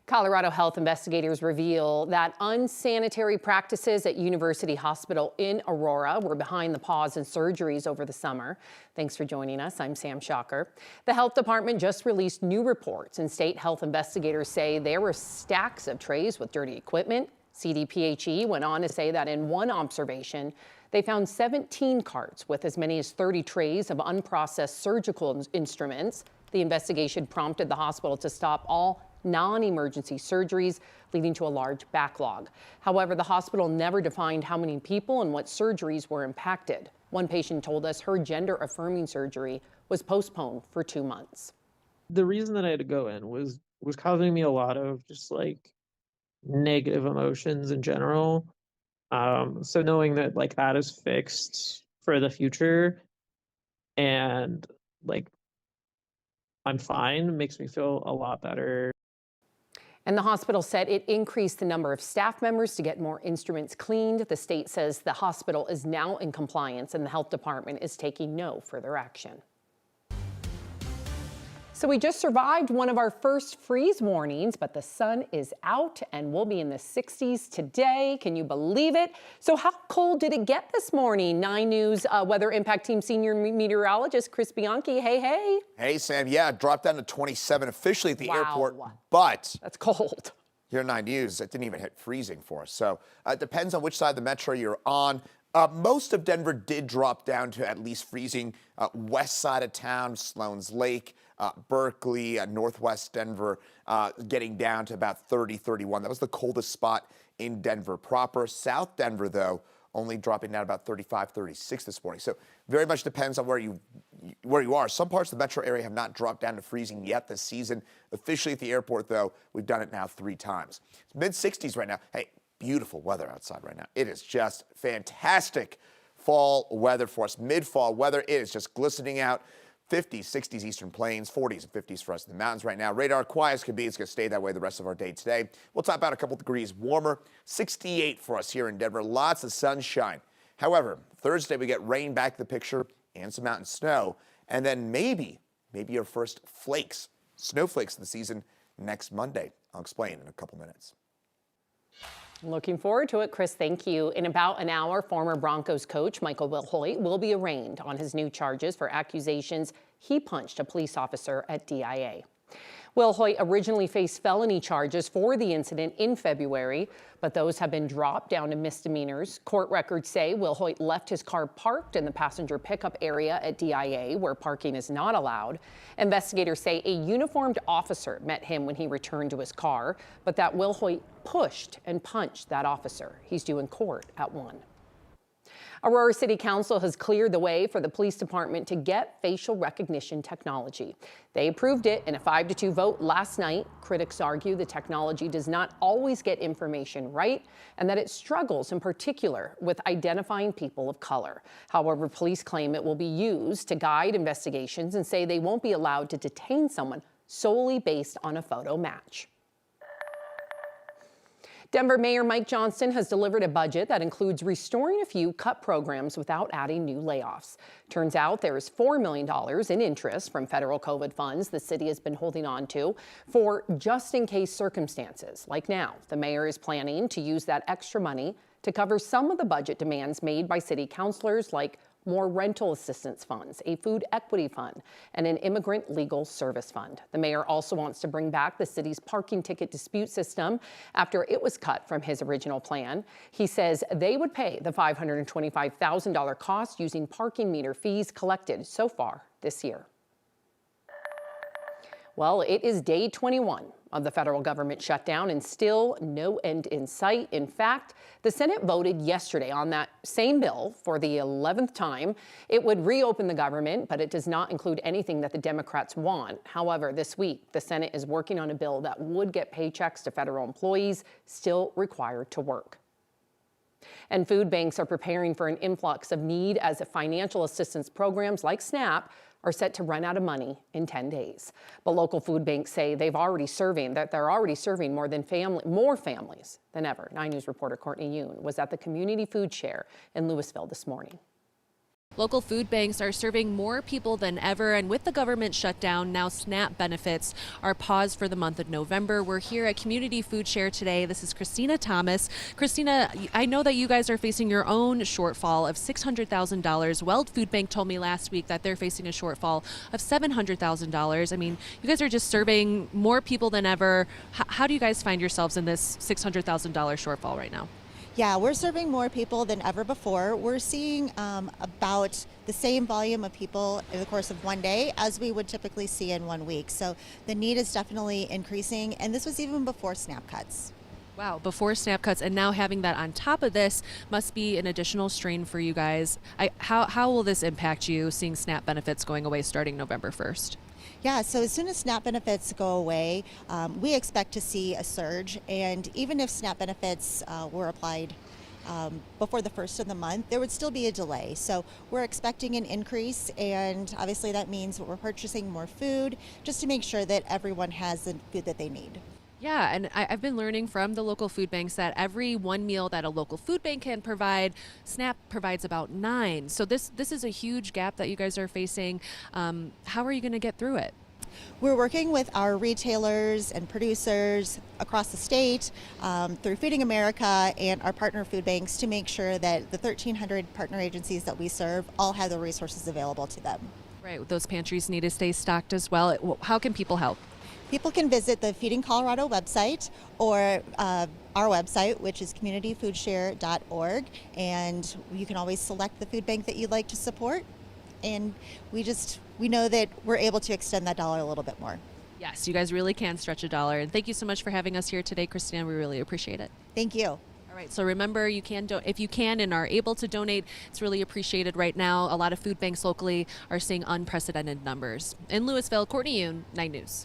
Colorado health investigators reveal that unsanitary practices at University Hospital in Aurora were behind the pause in surgeries over the summer. Thanks for joining us. I'm Sam Shocker. The health department just released new reports, and state health investigators say there were stacks of trays with dirty equipment. CDPHE went on to say that in one observation, they found 17 carts with as many as 30 trays of unprocessed surgical instruments. The investigation prompted the hospital to stop all non-emergency surgeries, leading to a large backlog. However, the hospital never defined how many people and what surgeries were impacted. One patient told us her gender-affirming surgery was postponed for 2 months. The reason that I had to go in was causing me a lot of just like negative emotions in general. So knowing that like that is fixed for the future and like I'm fine makes me feel a lot better. And the hospital said it increased the number of staff members to get more instruments cleaned. The state says the hospital is now in compliance and the health department is taking no further action. So we just survived one of our first freeze warnings, but the sun is out and we'll be in the 60s today. Can you believe it? So how cold did it get this morning? 9 News Weather Impact Team senior meteorologist Chris Bianchi. Hey. Hey, Sam. Yeah, it dropped down to 27 officially at the airport, Wow. but That's cold. here at 9 News, it didn't even hit freezing for us. So it depends on which side of the metro you're on. Most of Denver did drop down to at least freezing. West side of town, Sloan's Lake, Berkeley, northwest Denver, getting down to about 30, 31. That was the coldest spot in Denver proper. South Denver, though, only dropping down about 35, 36 this morning. So very much depends on where you are. Some parts of the metro area have not dropped down to freezing yet this season. Officially at the airport, though, we've done it now 3 times. It's mid-60s right now. Hey, beautiful weather outside right now. It is just fantastic fall weather for us. Mid-fall weather, it is just glistening out. 50s, 60s Eastern Plains, 40s and 50s for us in the mountains right now. Radar quiet as could be. It's going to stay that way the rest of our day today. We'll top out a couple degrees warmer. 68 for us here in Denver. Lots of sunshine. However, Thursday we get rain back to the picture and some mountain snow. And then maybe your first flakes, snowflakes of the season next Monday. I'll explain in a couple minutes. Looking forward to it, Chris. Thank you. In about an hour, former Broncos coach Michael Wilhoit will be arraigned on his new charges for accusations he punched a police officer at DIA. Wilhoit originally faced felony charges for the incident in February, but those have been dropped down to misdemeanors. Court records say Wilhoit left his car parked in the passenger pickup area at DIA, where parking is not allowed. Investigators say a uniformed officer met him when he returned to his car, but that Wilhoit pushed and punched that officer. He's due in court at 1. Aurora City Council has cleared the way for the police department to get facial recognition technology. They approved it in a 5-2 vote last night. Critics argue the technology does not always get information right and that it struggles in particular with identifying people of color. However, police claim it will be used to guide investigations and say they won't be allowed to detain someone solely based on a photo match. Denver Mayor Mike Johnston has delivered a budget that includes restoring a few cut programs without adding new layoffs. Turns out there is $4 million in interest from federal COVID funds the city has been holding on to for just-in-case circumstances. Like now, the mayor is planning to use that extra money to cover some of the budget demands made by city councilors, like more rental assistance funds, a food equity fund, and an immigrant legal service fund. The mayor also wants to bring back the city's parking ticket dispute system after it was cut from his original plan. He says they would pay the $525,000 cost using parking meter fees collected so far this year. Well, it is day 21 of the federal government shutdown and still no end in sight. In fact, the Senate voted yesterday on that same bill for the 11th time. It would reopen the government, but it does not include anything that the Democrats want. However, this week, the Senate is working on a bill that would get paychecks to federal employees still required to work. And food banks are preparing for an influx of need as financial assistance programs like SNAP are set to run out of money in 10 days. But local food banks say they're already serving more families than ever. 9 News reporter Courtney Yoon was at the Community Food Share in Louisville this morning. Local food banks are serving more people than ever, and with the government shutdown, now SNAP benefits are paused for the month of November. We're here at Community Food Share today. This is Christina Thomas. Christina, I know that you guys are facing your own shortfall of $600,000. Weld Food Bank told me last week that they're facing a shortfall of $700,000. I mean, you guys are just serving more people than ever. How do you guys find yourselves in this $600,000 shortfall right now? Yeah, we're serving more people than ever before. We're seeing about the same volume of people in the course of one day as we would typically see in 1 week. So the need is definitely increasing, and this was even before SNAP cuts. Wow, before SNAP cuts, and now having that on top of this must be an additional strain for you guys. How will this impact you, seeing SNAP benefits going away starting November 1st? Yeah, so as soon as SNAP benefits go away, we expect to see a surge. And even if SNAP benefits were applied before the first of the month, there would still be a delay. So we're expecting an increase, and obviously that means we're purchasing more food just to make sure that everyone has the food that they need. Yeah, and I've been learning from the local food banks that every one meal that a local food bank can provide, SNAP provides about 9. So this is a huge gap that you guys are facing. How are you going to get through it? We're working with our retailers and producers across the state through Feeding America and our partner food banks to make sure that the 1,300 partner agencies that we serve all have the resources available to them. Right, those pantries need to stay stocked as well. How can people help? People can visit the Feeding Colorado website or our website, which is communityfoodshare.org, and you can always select the food bank that you'd like to support. And we know that we're able to extend that dollar a little bit more. Yes, you guys really can stretch a dollar. And thank you so much for having us here today, Christina. We really appreciate it. Thank you. All right, so remember, you can if you can and are able to donate, it's really appreciated right now. A lot of food banks locally are seeing unprecedented numbers. In Louisville, Courtney Yoon, 9 News.